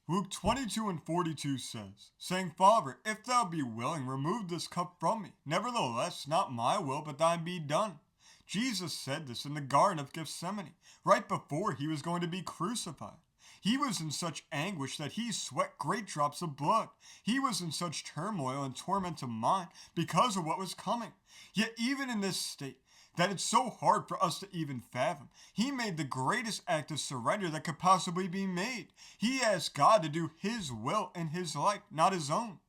Luke 22 and 42 says, saying, Father, if thou be willing, remove this cup from me. Nevertheless, not my will, but thine be done. Jesus said this in the Garden of Gethsemane, right before he was going to be crucified. He was in such anguish that he sweat great drops of blood. He was in such turmoil and torment of mind because of what was coming. Yet even in this state, that it's so hard for us to even fathom, he made the greatest act of surrender that could possibly be made. He asked God to do his will in his life, not his own.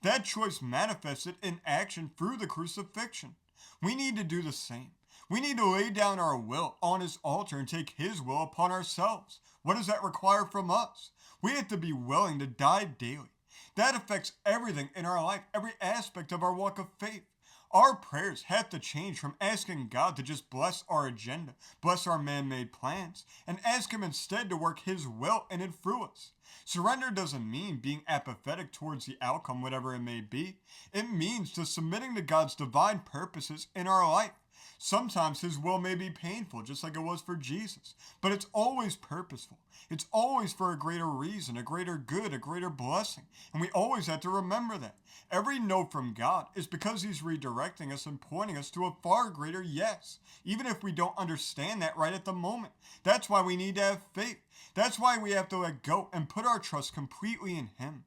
That choice manifested in action through the crucifixion. We need to do the same. We need to lay down our will on his altar and take his will upon ourselves. What does that require from us? We have to be willing to die daily. That affects everything in our life, every aspect of our walk of faith. Our prayers have to change from asking God to just bless our agenda, bless our man-made plans, and ask him instead to work his will in and through us. Surrender doesn't mean being apathetic towards the outcome, whatever it may be. It means to submitting to God's divine purposes in our life. Sometimes his will may be painful, just like it was for Jesus, but it's always purposeful. It's always for a greater reason, a greater good, a greater blessing, and we always have to remember that. Every no from God is because he's redirecting us and pointing us to a far greater yes, even if we don't understand that right at the moment. That's why we need to have faith. That's why we have to let go and put our trust completely in him.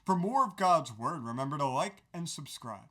For more of God's word, remember to like and subscribe.